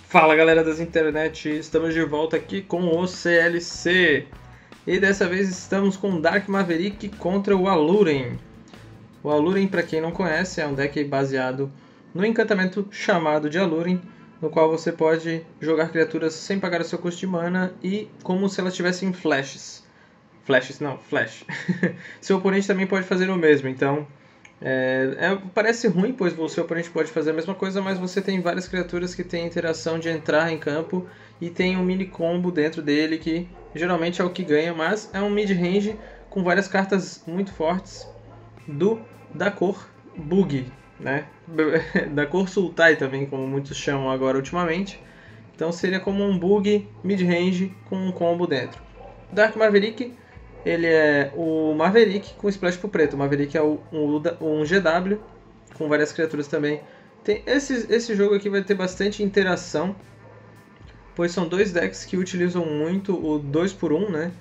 Fala galera das internet, estamos de volta aqui com o CLC e dessa vez estamos com Dark Maverick contra o Aluren. O Aluren, para quem não conhece, é um deck baseado no encantamento chamado de Aluren, no qual você pode jogar criaturas sem pagar o seu custo de mana e como se elas tivessem flashes. Flash. Seu oponente também pode fazer o mesmo, então parece ruim, pois o seu oponente pode fazer a mesma coisa, mas você tem várias criaturas que têm a interação de entrar em campo e tem um mini combo dentro dele que geralmente é o que ganha, mas é um mid-range com várias cartas muito fortes da cor Bug, né? Da cor Sultai também, como muitos chamam agora ultimamente. Então seria como um Bug mid-range com um combo dentro. Dark Maverick, ele é o Maverick com splash pro preto. O Maverick é um GW com várias criaturas também. Esse jogo aqui vai ter bastante interação, pois são dois decks que utilizam muito o 2x1, né?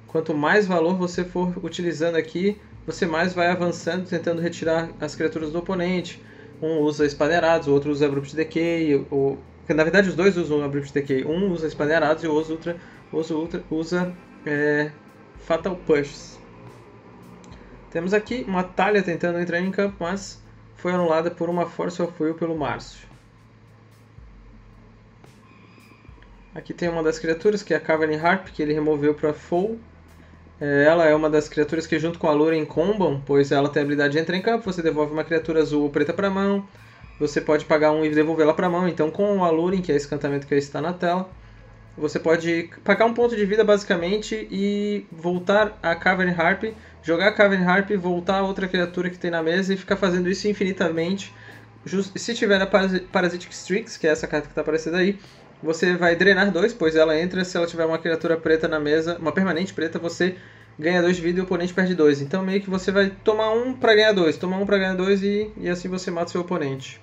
Quanto mais valor você for utilizando aqui, você mais vai avançando, tentando retirar as criaturas do oponente. Um usa Espaderados, o outro usa Abrupt Decay. Na verdade, os dois usam Abrupt Decay. Um usa Espaderados e o outro usa Fatal Pushes. Temos aqui uma Talha tentando entrar em campo, mas foi anulada por uma Force of Will pelo Márcio. Aqui tem uma das criaturas, que é a Cavern Harp, que ele removeu para Full. Ela é uma das criaturas que junto com a Aluren combam, pois ela tem a habilidade de entrar em campo, você devolve uma criatura azul ou preta para a mão, você pode pagar um e devolvê-la para a mão. Então com o Aluren, que é esse encantamento que está na tela, você pode pagar um ponto de vida basicamente e voltar a Cavern Harp, jogar a Cavern Harp, voltar a outra criatura que tem na mesa e ficar fazendo isso infinitamente. Se tiver a Parasitic Strix, que é essa carta que está aparecendo aí, você vai drenar 2, pois ela entra, se ela tiver uma criatura preta na mesa, uma permanente preta, você ganha 2 de vida e o oponente perde 2. Então meio que você vai tomar 1 para ganhar 2, tomar 1 para ganhar 2 e assim você mata o seu oponente.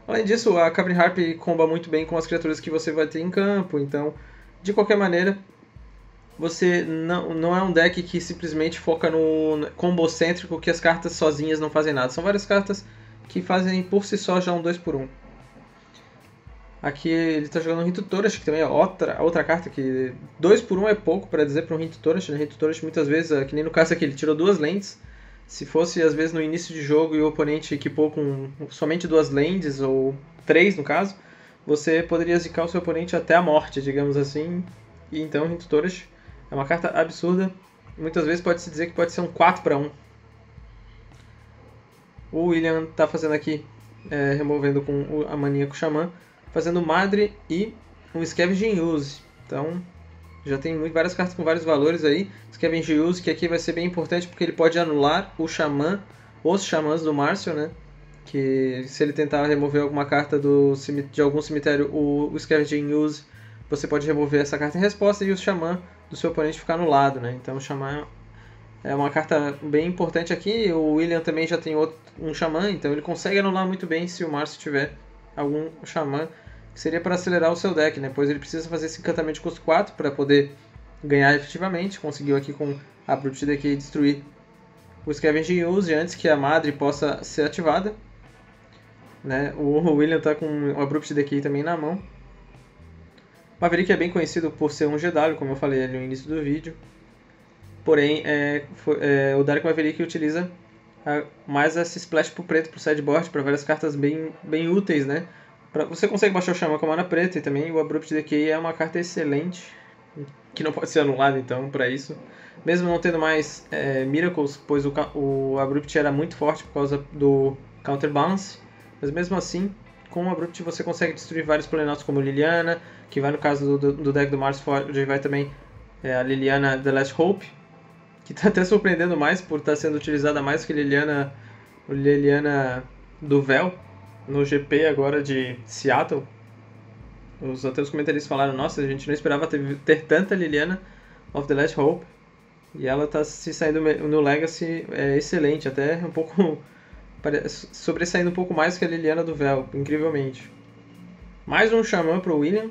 Além disso, a Cavern Harp comba muito bem com as criaturas que você vai ter em campo, então de qualquer maneira você não é um deck que simplesmente foca no combo cêntrico, que as cartas sozinhas não fazem nada. São várias cartas que fazem por si só já um 2x1. Aqui ele está jogando um Rito Torash, que também é outra carta que 2x1 é pouco para dizer para um Rito Torash. Né? Rito Torash muitas vezes, que nem no caso aqui, ele tirou 2 lentes. Se fosse às vezes no início de jogo e o oponente equipou com somente 2 lands, ou 3 no caso, você poderia zicar o seu oponente até a morte, digamos assim. E então o Rito Torash é uma carta absurda. Muitas vezes pode-se dizer que pode ser um 4x1. O William está fazendo aqui, removendo com a Maníaco Xamã, fazendo Madre e um Scavenging Use. Então já tem várias cartas com vários valores aí. Scavenging Use, que aqui vai ser bem importante porque ele pode anular o Xamã, os Xamãs do Márcio, né? Que se ele tentar remover alguma carta de algum cemitério, o Scavenging Use, você pode remover essa carta em resposta e o Xamã do seu oponente ficar anulado, né? Então o Xamã é uma carta bem importante aqui. O William também já tem um Xamã, então ele consegue anular muito bem se o Márcio tiver algum Xamã, que seria para acelerar o seu deck, né? Pois ele precisa fazer esse encantamento de custo 4 para poder ganhar efetivamente. Conseguiu aqui com a Abrupt Decay destruir o Scavenging Use antes que a Madre possa ser ativada, né? O William está com o Abrupt Decay também na mão. Maverick é bem conhecido por ser um GW, como eu falei ali no início do vídeo. Porém, o Dark Maverick utiliza mais esse splash pro preto, pro sideboard, para várias cartas bem úteis, né? Você consegue baixar o Xamã com a mana preta e também o Abrupt Decay é uma carta excelente, que não pode ser anulada então para isso. Mesmo não tendo mais Miracles, pois o Abrupt era muito forte por causa do Counterbalance, mas mesmo assim, com o Abrupt você consegue destruir vários Planaltos como Liliana, que vai no caso do deck do Mars Forge, vai também a Liliana The Last Hope, que está até surpreendendo mais por estar sendo utilizada mais que Liliana do Véu no GP agora de Seattle. Até os comentaristas falaram, nossa, a gente não esperava ter tanta Liliana of the Last Hope, e ela está se saindo no Legacy, excelente, até um pouco sobressaindo um pouco mais que a Liliana do Véu, incrivelmente. Mais um Xamã para o William.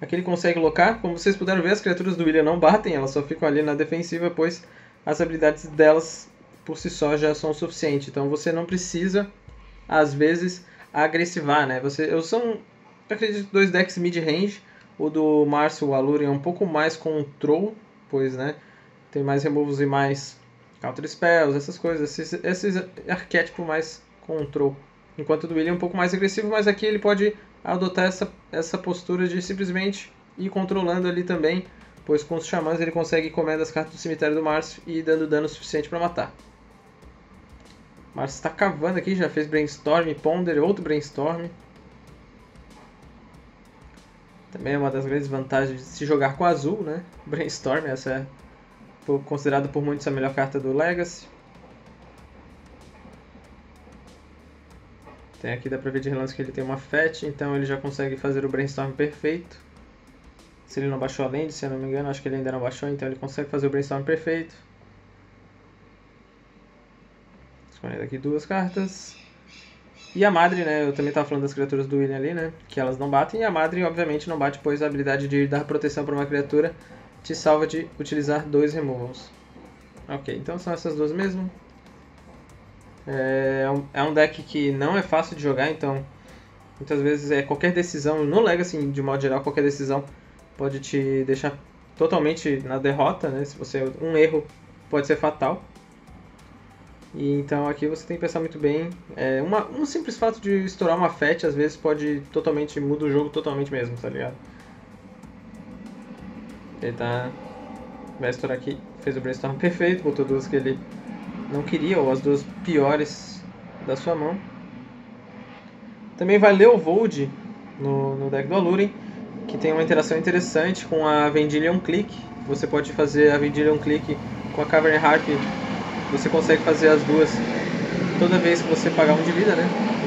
Aqui ele consegue locar. Como vocês puderam ver, as criaturas do William não batem, elas só ficam ali na defensiva, pois as habilidades delas por si só já são o suficiente. Então você não precisa, às vezes, agressivar, né? Eu acredito, dois decks mid-range. O do Márcio, o Aluren, é um pouco mais control, pois, né, tem mais removals e mais counter spells, essas coisas, esses arquétipos mais control. Enquanto o do William é um pouco mais agressivo, mas aqui ele pode adotar essa postura de simplesmente ir controlando ali também, pois com os xamãs ele consegue ir comendo as cartas do cemitério do Márcio e dando dano suficiente para matar. O Márcio está cavando aqui, já fez Brainstorm, Ponder, outro Brainstorm. Também é uma das grandes vantagens de se jogar com azul, né? Brainstorm, essa é considerada por muitos a melhor carta do Legacy. Tem aqui, dá pra ver de relance que ele tem uma Fetch, então ele já consegue fazer o Brainstorm perfeito. Se ele não baixou a land, se eu não me engano, acho que ele ainda não baixou, então ele consegue fazer o Brainstorm perfeito. Escolhendo aqui duas cartas. E a Madre, né, eu também estava falando das criaturas do William ali, né, que elas não batem, e a Madre obviamente não bate, pois a habilidade de dar proteção para uma criatura te salva de utilizar 2 removals. Ok, então são essas duas mesmo. É um deck que não é fácil de jogar, então muitas vezes qualquer decisão, no Legacy de modo geral, qualquer decisão pode te deixar totalmente na derrota, né, se você um erro pode ser fatal. E então aqui você tem que pensar muito bem. Um simples fato de estourar uma Fetch às vezes muda o jogo totalmente mesmo, tá ligado? Ele vai estourar aqui, fez o Brainstorm perfeito, botou duas que ele não queria, ou as duas piores da sua mão. Também vai Leovold no deck do Aluren, que tem uma interação interessante com a Vendilion Click. Você pode fazer a Vendilion Click com a Cavern Harp. Você consegue fazer as duas toda vez que você pagar 1 de vida, né?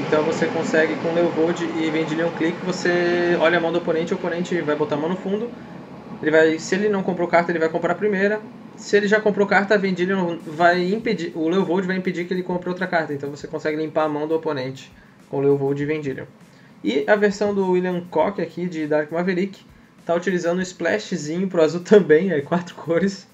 Então você consegue com Leovold e Vendilion Click, você olha a mão do oponente, o oponente vai botar a mão no fundo. Se ele não comprou carta, ele vai comprar a primeira. Se ele já comprou carta, a Vendilion vai impedir, o Leovold vai impedir que ele compre outra carta. Então você consegue limpar a mão do oponente com Leovold e Vendilion. E a versão do William Koch aqui de Dark Maverick está utilizando o splashzinho pro azul também, 4 cores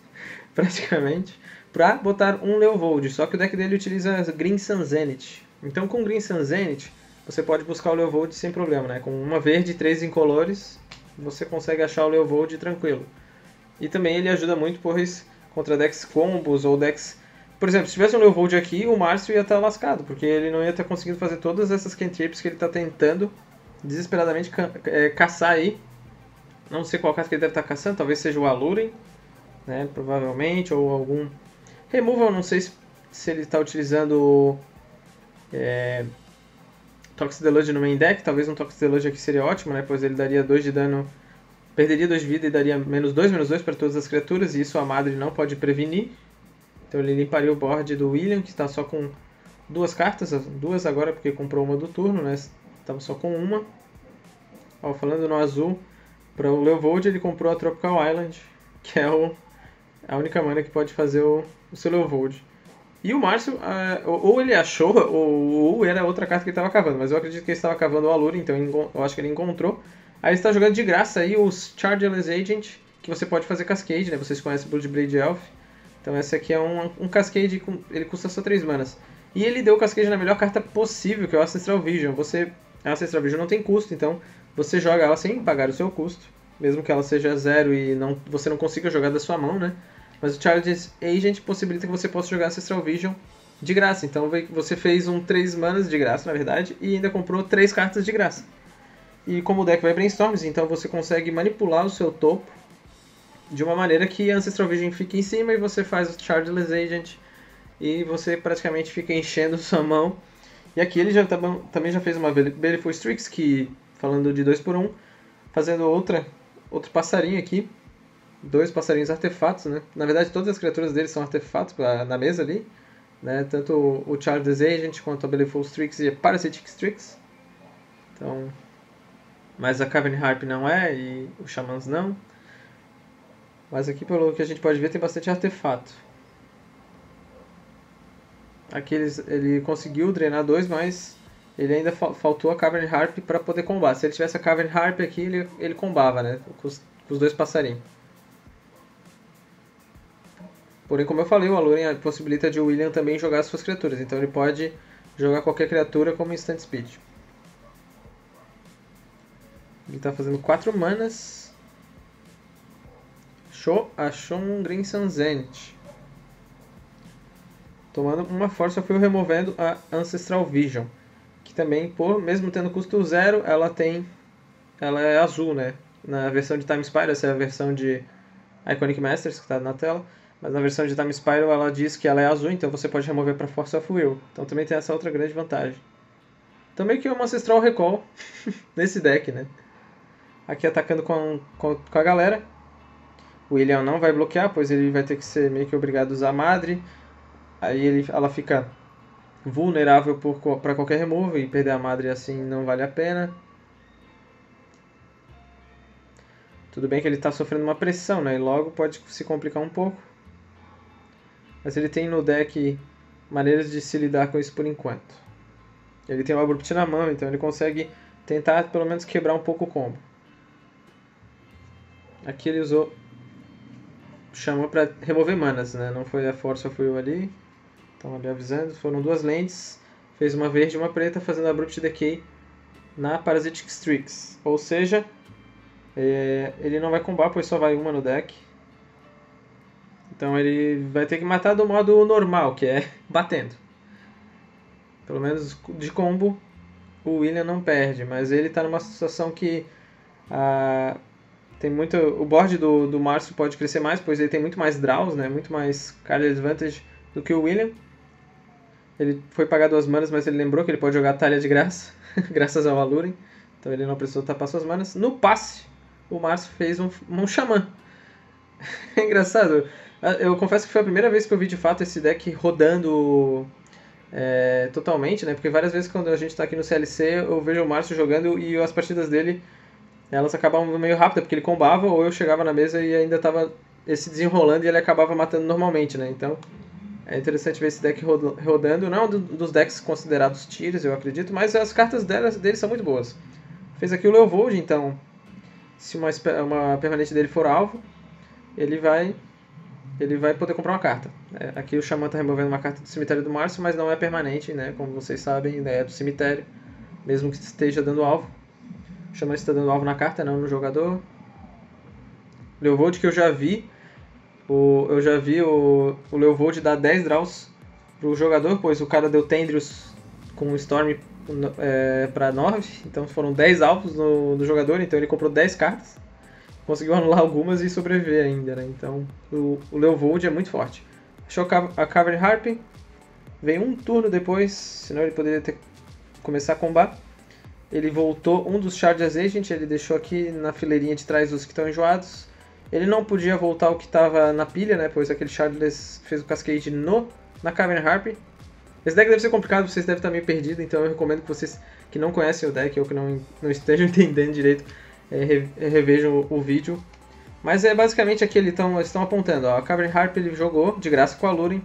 praticamente, para botar um Leovold, só que o deck dele utiliza Green Sun Zenith. Então com Green Sun Zenith, você pode buscar o Leovold sem problema, né? Com uma verde e 3 incolores, você consegue achar o Leovold tranquilo. E também ele ajuda muito, pois contra decks combos ou decks... Por exemplo, se tivesse um Leovold aqui, o Márcio ia estar lascado, porque ele não ia estar conseguindo fazer todas essas cantrips que ele está tentando desesperadamente caçar aí. Não sei qual carta que ele deve estar caçando, talvez seja o Aluren, né? Provavelmente, ou algum... Removal, não sei se ele está utilizando Toxic Deluge no main deck. Talvez um Toxic Deluge aqui seria ótimo, né? Pois ele daria 2 de dano, perderia 2 de vida e daria -2/-2 para todas as criaturas. E isso a Madre não pode prevenir. Então ele limparia o board do William, que está só com 2 cartas. 2 agora porque comprou uma do turno, né? Estava só com uma. Ó, falando no azul, para o Leovold ele comprou a Tropical Island, que é a única mana que pode fazer o seu Leovold. E o Márcio, ou ele achou, ou era outra carta que ele estava cavando, mas eu acredito que ele estava cavando o Aluren, então eu acho que ele encontrou. Aí ele está jogando de graça aí os Chargeless Agent, que você pode fazer Cascade, né? Vocês conhecem o Bloodblade Elf. Então esse aqui é um Cascade, ele custa só 3 manas. E ele deu o Cascade na melhor carta possível, que é o Ancestral Vision. A Ancestral Vision não tem custo, então você joga ela sem pagar o seu custo, mesmo que ela seja 0 e você não consiga jogar da sua mão, né? Mas o Chargeless Agent possibilita que você possa jogar Ancestral Vision de graça. Então você fez 3 manas de graça, na verdade, e ainda comprou 3 cartas de graça. E como o deck vai Brainstorms, então você consegue manipular o seu topo de uma maneira que a Ancestral Vision fique em cima e você faz o Chargeless Agent e você praticamente fica enchendo sua mão. E aqui ele também já fez uma Baleful Strix, que, falando de 2x1, fazendo outro passarinho aqui. 2 passarinhos artefatos, né? Na verdade, todas as criaturas dele são artefatos na mesa ali, né? Tanto o Chargeless Agent quanto a Baleful Strix e a Parasitic Strix. Então, mas a Cavern Harp não é e os Xamãs não. Mas aqui, pelo que a gente pode ver, tem bastante artefato. Aqui ele conseguiu drenar 2, mas ele ainda faltou a Cavern Harp para poder combar. Se ele tivesse a Cavern Harp aqui, ele combava, né? Com os 2 passarinhos. Porém, como eu falei, o Aluren possibilita de o William também jogar as suas criaturas. Então ele pode jogar qualquer criatura como Instant Speed. Ele está fazendo 4 manas. Achou um Crimson Zenith. Tomando uma Force of Will, removendo a Ancestral Vision. Que também, mesmo tendo custo 0, ela é azul, né? Na versão de Time Spiral, essa é a versão de Iconic Masters que está na tela. Mas na versão de Time Spiral ela diz que ela é azul, então você pode remover para Force of Will. Então também tem essa outra grande vantagem. Também que é uma Ancestral Recall nesse deck, né? Aqui atacando com a galera. O William não vai bloquear, pois ele vai ter que ser meio que obrigado a usar Madre. Aí ela fica vulnerável para qualquer remove, e perder a Madre assim não vale a pena. Tudo bem que ele está sofrendo uma pressão, né? E logo pode se complicar um pouco. Mas ele tem no deck maneiras de se lidar com isso por enquanto. Ele tem o Abrupt na mão, então ele consegue tentar pelo menos quebrar um pouco o combo. Aqui ele usou Xamã para remover manas, né? Não foi a Force of Will ali. Então ali avisando, foram 2 lentes. Fez uma verde e uma preta, fazendo Abrupt Decay na Parasitic Strix. Ou seja, ele não vai combar, pois só vai uma no deck. Então ele vai ter que matar do modo normal, que é batendo. Pelo menos de combo o William não perde, mas ele está numa situação que tem muito. O board do Márcio pode crescer mais, pois ele tem muito mais draws, né? Muito mais card advantage do que o William. Ele foi pagar 2 manas, mas ele lembrou que ele pode jogar Talha de graça, graças ao Aluren. Então ele não precisou tapar suas manas. No passe, o Márcio fez um Xamã. É engraçado. Eu confesso que foi a primeira vez que eu vi de fato esse deck rodando totalmente, né? Porque várias vezes quando a gente está aqui no CLC eu vejo o Márcio jogando e as partidas dele elas acabavam meio rápido, porque ele combava ou eu chegava na mesa e ainda estava se desenrolando e ele acabava matando normalmente, né? Então é interessante ver esse deck rodando. Não é um dos decks considerados tiers, eu acredito, mas as cartas dele são muito boas. Fez aqui o Leovold, então se uma permanente dele for alvo, ele vai poder comprar uma carta. Aqui o Xamã está removendo uma carta do cemitério do Márcio, mas não é permanente, né? Como vocês sabem, né? É do cemitério, mesmo que esteja dando alvo. O Xamã está dando alvo na carta, não no jogador. Leovold que eu já vi o Leovold dar 10 draws pro jogador, pois o cara deu Tendrius com Storm para 9, então foram 10 alvos no jogador, então ele comprou 10 cartas. Conseguiu anular algumas e sobreviver ainda, né? Então o Leovold é muito forte. Achou a Cavern Harp, veio um turno depois, senão ele poderia começar a combar. Ele voltou um dos Shardless Agent, ele deixou aqui na fileirinha de trás os que estão enjoados. Ele não podia voltar o que estava na pilha, né? Pois aquele Shardless fez o Cascade na Cavern Harp. Esse deck deve ser complicado, vocês devem estar meio perdidos, então eu recomendo que vocês que não conhecem o deck ou que não estejam entendendo direito, revejam o vídeo. Mas é basicamente aqui eles estão apontando. Ó, a Cavern Harp ele jogou de graça com a Aluren.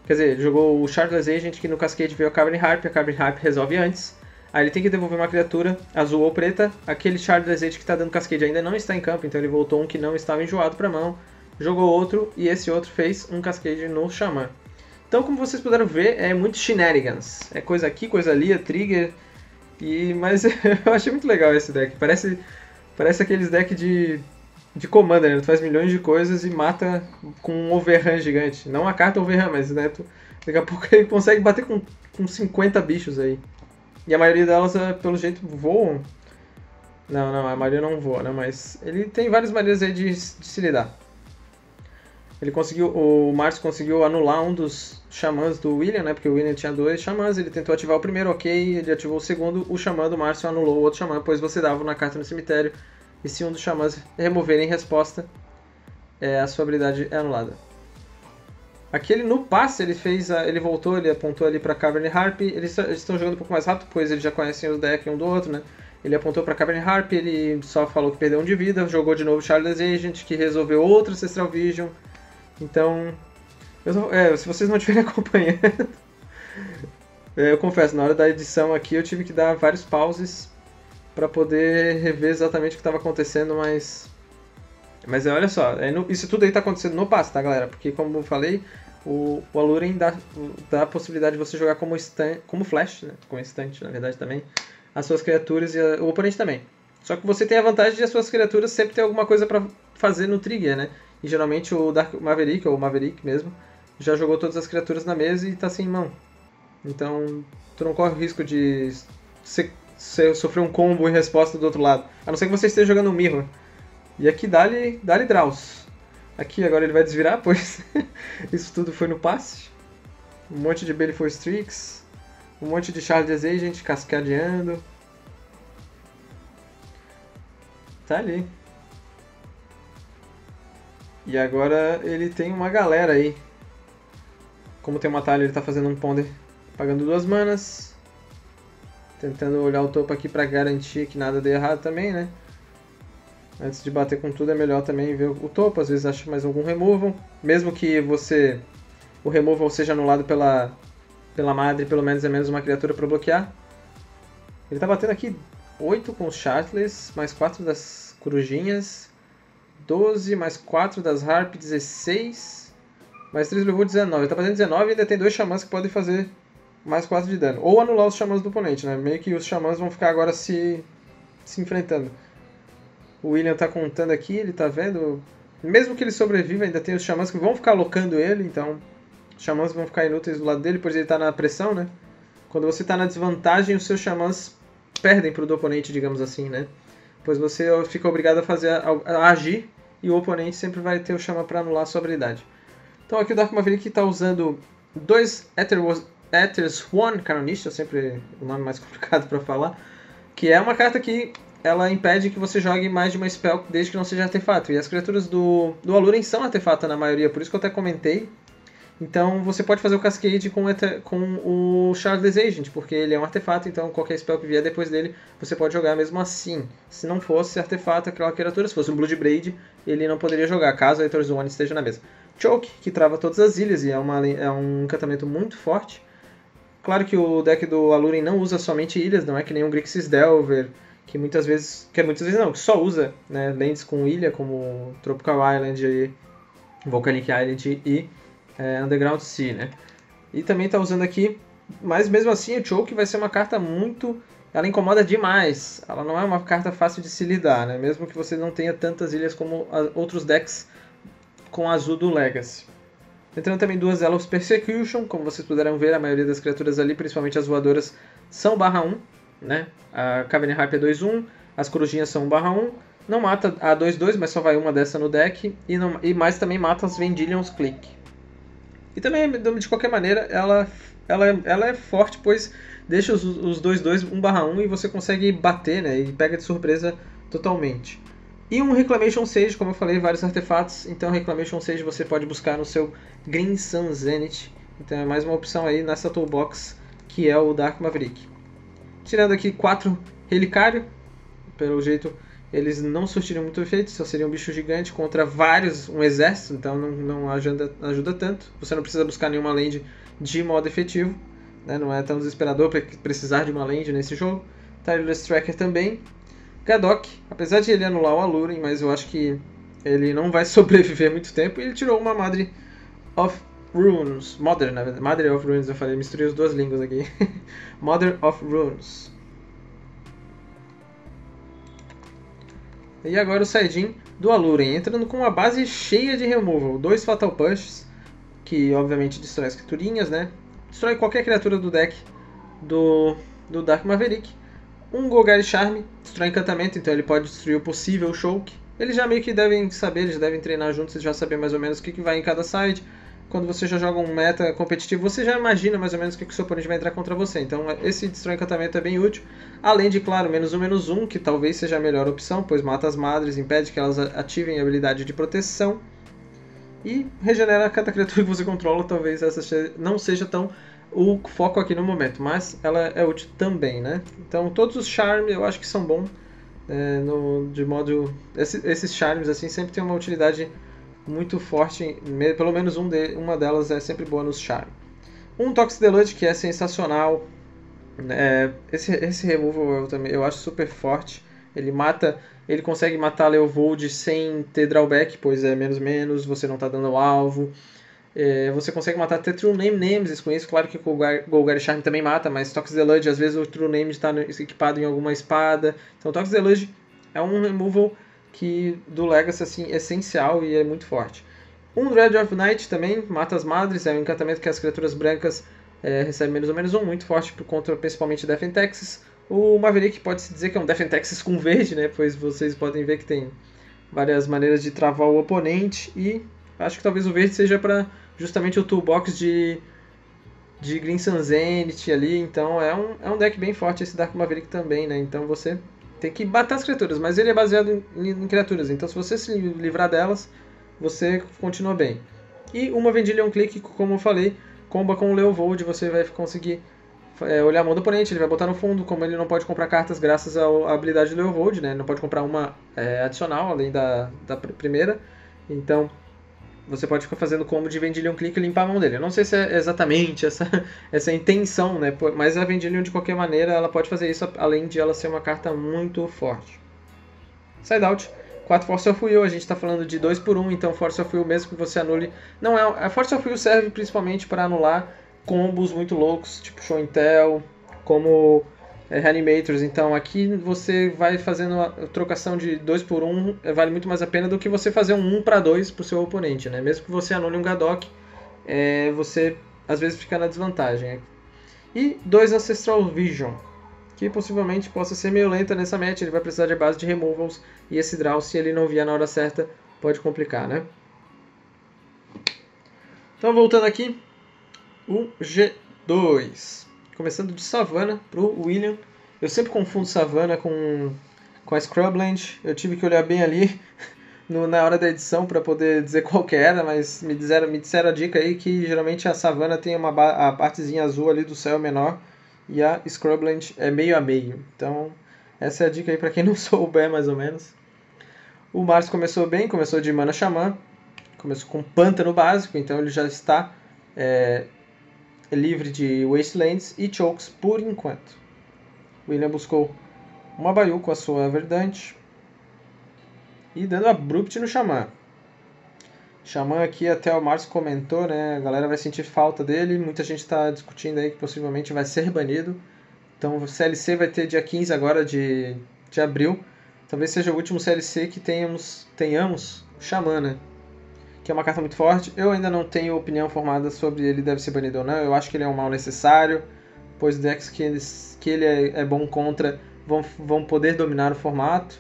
Quer dizer, ele jogou o Shardless Agent, que no Cascade veio a Cavern Harp resolve antes. Aí ele tem que devolver uma criatura, azul ou preta. Aquele Shardless Agent que está dando Cascade ainda não está em campo, então ele voltou um que não estava enjoado para mão. Jogou outro, e esse outro fez um Cascade no Xamã. Então, como vocês puderam ver, é muito shenanigans. É coisa aqui, coisa ali, é trigger. Mas eu achei muito legal esse deck. Parece aqueles decks de Commander, né? Tu faz milhões de coisas e mata com um overrun gigante. Não a carta overrun, mas né, daqui a pouco ele consegue bater com 50 bichos aí. E a maioria delas, pelo jeito, voam. Não, a maioria não voa, né? Mas ele tem várias maneiras aí de se lidar. O Márcio conseguiu anular um dos xamãs do William, né? Porque o William tinha 2 xamãs, ele tentou ativar o primeiro, ok, ele ativou o segundo, o xamã do Márcio anulou o outro xamã, pois você dava uma carta no cemitério, e se um dos xamãs removerem em resposta, a sua habilidade é anulada. Aqui ele no passe, ele voltou, ele apontou ali para Cavern Harp, eles estão jogando um pouco mais rápido, pois eles já conhecem os decks um do outro, né? Ele apontou para Cavern Harp, ele só falou que perdeu 1 de vida, jogou de novo Shardless Agent, que resolveu outra Ancestral Vision. Então, se vocês não estiverem acompanhando, eu confesso, na hora da edição aqui eu tive que dar vários pauses para poder rever exatamente o que estava acontecendo, mas Mas olha só, isso tudo aí tá acontecendo no passe, tá, galera? Porque, como eu falei, o Alluren dá a possibilidade de você jogar como flash, né? Como instante, na verdade, também, as suas criaturas e o oponente também. Só que você tem a vantagem de as suas criaturas sempre ter alguma coisa pra fazer no trigger, né? E geralmente o Dark Maverick, ou o Maverick mesmo, já jogou todas as criaturas na mesa e tá sem mão. Então, tu não corre o risco de sofrer um combo em resposta do outro lado. A não ser que você esteja jogando um Mirror. E aqui dá-lhe Draws. Aqui agora ele vai desvirar, pois isso tudo foi no passe. Um monte de Baleful Strix. Um monte de Charles Agent cascadeando. Tá ali. E agora ele tem uma galera aí. Como tem uma talha, ele tá fazendo um Ponder pagando 2 manas. Tentando olhar o topo aqui pra garantir que nada dê errado também, né? Antes de bater com tudo é melhor também ver o topo, às vezes acha mais algum removal. Mesmo que o removal seja anulado pela madre, pelo menos é menos uma criatura para bloquear. Ele tá batendo aqui 8 com os Chartless, mais 4 das corujinhas, 12, mais 4 das Harp, 16, mais 3 levou 19. Ele tá fazendo 19 e ainda tem 2 xamãs que podem fazer mais 4 de dano. Ou anular os xamãs do oponente, né? Meio que os xamãs vão ficar agora se enfrentando. O William tá contando aqui, ele tá vendo. Mesmo que ele sobreviva, ainda tem os xamãs que vão ficar alocando ele, então os xamãs vão ficar inúteis do lado dele, pois ele tá na pressão, né? Quando você tá na desvantagem, os seus xamãs perdem pro do oponente, digamos assim, né? Pois você fica obrigado a agir e o oponente sempre vai ter o xamã para anular a sua habilidade. Então aqui o Dark Maverick tá usando 2 Aethersworn Canonista, sempre o nome mais complicado para falar, que é uma carta que ela impede que você jogue mais de uma spell desde que não seja artefato. E as criaturas do Alluren são artefato na maioria, por isso que eu até comentei. Então você pode fazer o Cascade com o Charles Agent, porque ele é um artefato, então qualquer spell que vier depois dele você pode jogar mesmo assim. Se não fosse artefato aquela criatura, se fosse um Bloodbraid, ele não poderia jogar, caso a Aether's One esteja na mesa. Choke, que trava todas as ilhas e é um encantamento muito forte. Claro que o deck do Alluren não usa somente ilhas, não é que nem um Grixis Delver, que muitas vezes não, que só usa, né, lands com ilha, como Tropical Island, Volcanic Island e Underground Sea, né? E também está usando aqui, mas mesmo assim o Choke vai ser uma carta muito... Ela incomoda demais, ela não é uma carta fácil de se lidar, né? Mesmo que você não tenha tantas ilhas como outros decks com azul do Legacy. Entrando também 2 Elves Persecution, como vocês puderam ver, a maioria das criaturas ali, principalmente as voadoras, são /1, né? A Cavern Harp é 2/1, as corujinhas são 1/1, não mata a 2/2, mas só vai uma dessa no deck, e mais também mata as Vendilions Click. E também, de qualquer maneira, ela é forte, pois deixa os 2/2 1/1 e você consegue bater, né? E pega de surpresa totalmente. E um Reclamation Sage, como eu falei, vários artefatos. Então Reclamation Sage você pode buscar no seu Green Sun Zenith. Então é mais uma opção aí nessa toolbox, que é o Dark Maverick. Tirando aqui 4 Relicário, pelo jeito eles não surtiriam muito efeito, só seria um bicho gigante contra um exército, então não ajuda tanto. Você não precisa buscar nenhuma land de modo efetivo, né? Não é tão desesperador para precisar de uma land nesse jogo. Tireless Tracker também. Gadok, apesar de ele anular o Alluren, mas eu acho que ele não vai sobreviver muito tempo, e ele tirou uma Mother of Runes, na verdade, Mother of Runes, eu falei, misturei as duas línguas aqui. Mother of Runes. E agora o Saiyajin do Alluren, entrando com uma base cheia de removal. 2 Fatal Punches, que obviamente destrói as criaturinhas, né? Destrói qualquer criatura do deck do Dark Maverick. Um Golgari Charme, destrói encantamento, então ele pode destruir o possível Choke. Eles já meio que devem saber, eles devem treinar juntos, eles já sabem mais ou menos o que vai em cada side. Quando você já joga um meta competitivo, você já imagina mais ou menos o que o seu oponente vai entrar contra você. Então esse destrói encantamento é bem útil. Além de, claro, -1/-1, que talvez seja a melhor opção, pois mata as madres, impede que elas ativem a habilidade de proteção. E regenera cada criatura que você controla, talvez essa não seja tão o foco aqui no momento, mas ela é útil também, né? Então todos os charmes eu acho que são bons, de modo... Esses charmes assim sempre tem uma utilidade muito forte, pelo menos uma delas é sempre boa nos charmes. Um Toxic Deluge que é sensacional, esse removal eu acho super forte, Ele consegue matar Leovold sem ter drawback, pois é menos, você não está dando alvo. Você consegue matar até True Name Nemesis com isso. Claro que o Golgari Charm também mata, mas Toxic Deluge, às vezes o True Name está equipado em alguma espada. Então Toxic Deluge é um removal que do Legacy assim, essencial e é muito forte. Um Dread of Night também mata as madres, é um encantamento que as criaturas brancas recebem menos ou menos um, muito forte por conta principalmente Death and Taxes. O Maverick pode-se dizer que é um Death and Taxes com verde, né? Pois vocês podem ver que tem várias maneiras de travar o oponente e acho que talvez o verde seja para justamente o toolbox de Green Sun Zenith ali, então é um deck bem forte esse Dark Maverick também, né? Então você tem que matar as criaturas, mas ele é baseado em criaturas, então se você se livrar delas, você continua bem. E uma Vendilion Click, como eu falei, comba com o Leovold, você vai conseguir olhar a mão do oponente, ele vai botar no fundo, como ele não pode comprar cartas graças à habilidade do Leovold, né? Ele não pode comprar uma adicional, além da primeira, então você pode ficar fazendo combo de Vendilion Click e limpar a mão dele. Eu não sei se é exatamente essa intenção, né? Mas a Vendilion, de qualquer maneira, ela pode fazer isso, além de ela ser uma carta muito forte. Side Out, 4 Force of Will, a gente está falando de 2 por 1, então Force of Will, mesmo que você anule... A Force of Will serve principalmente para anular combos muito loucos, tipo Show and Tell, como Reanimators. Então aqui você vai fazendo a trocação de 2 por 1, vale muito mais a pena do que você fazer um 1 para 2 para o seu oponente, né? Mesmo que você anule um Gadok, você às vezes fica na desvantagem. E 2 Ancestral Vision, que possivelmente possa ser meio lenta nessa match, ele vai precisar de base de removals, e esse draw, se ele não vier na hora certa, pode complicar, né? Então voltando aqui, o G2. Começando de Savannah para o William. Eu sempre confundo Savannah com a Scrubland. Eu tive que olhar bem ali na hora da edição para poder dizer qual que era, mas me disseram a dica aí que geralmente a Savannah tem a partezinha azul ali do céu menor e a Scrubland é meio a meio. Então essa é a dica aí para quem não souber mais ou menos. O Márcio começou bem, começou de Mana Xamã, começou com Pântano básico, então ele já está livre de Wastelands e Chokes por enquanto. William buscou uma Bayu com a sua Verdante e dando Abrupt no Xamã. Xamã aqui, até o Márcio comentou, né? A galera vai sentir falta dele. Muita gente está discutindo aí que possivelmente vai ser banido. Então o CLC vai ter dia 15 agora de abril. Talvez seja o último CLC que tenhamos Xamã, né? Que é uma carta muito forte. Eu ainda não tenho opinião formada sobre ele deve ser banido ou não. Eu acho que ele é um mal necessário, pois decks que ele é bom contra vão poder dominar o formato.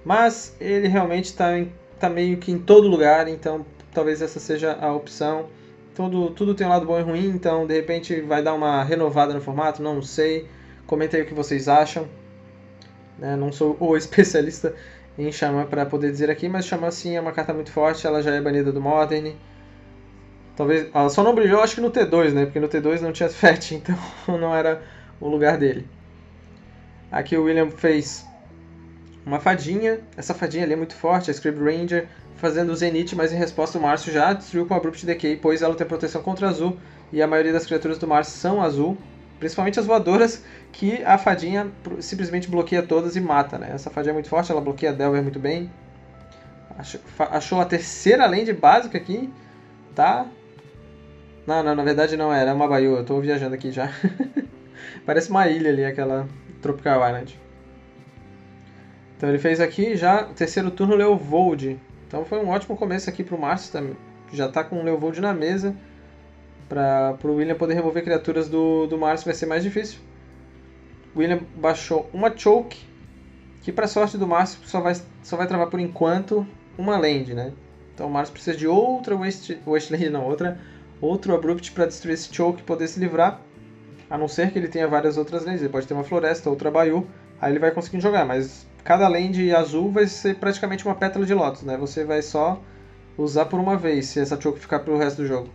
Mas ele realmente está meio que em todo lugar, então talvez essa seja a opção. Tudo tem um lado bom e ruim, então de repente vai dar uma renovada no formato, não sei. Comentem aí o que vocês acham. Não sou o especialista em Xamã para poder dizer aqui, mas Xamã sim é uma carta muito forte, ela já é banida do Modern. Talvez ela só não brilhou, acho que no T2, né? Porque no T2 não tinha Fetch, então não era o lugar dele. Aqui o William fez uma fadinha, essa fadinha ali é muito forte, a Scrib Ranger, fazendo o Zenith, mas em resposta o Márcio já destruiu com a Abrupt Decay, pois ela tem proteção contra azul, e a maioria das criaturas do Márcio são azul, principalmente as voadoras, que a fadinha simplesmente bloqueia todas e mata, né? Essa fadinha é muito forte, ela bloqueia a Delver muito bem. Achou a terceira land básica aqui, tá? Não, na verdade não era, é uma Bayu, eu tô viajando aqui já. Parece uma ilha ali, aquela Tropical Island. Então ele fez aqui já o terceiro turno Leovold. Então foi um ótimo começo aqui pro Márcio também. Já tá com o Leovold na mesa. Para o William poder remover criaturas do Márcio vai ser mais difícil. O William baixou uma Choke, que para sorte do Márcio só vai travar por enquanto uma land, né? Então o Márcio precisa de outra Wasteland, não, outro Abrupt para destruir esse Choke e poder se livrar. A não ser que ele tenha várias outras lands, ele pode ter uma Floresta, outra Bayu, aí ele vai conseguir jogar, mas cada land azul vai ser praticamente uma pétala de Lotus, né? Você vai só usar por uma vez, se essa Choke ficar pro resto do jogo.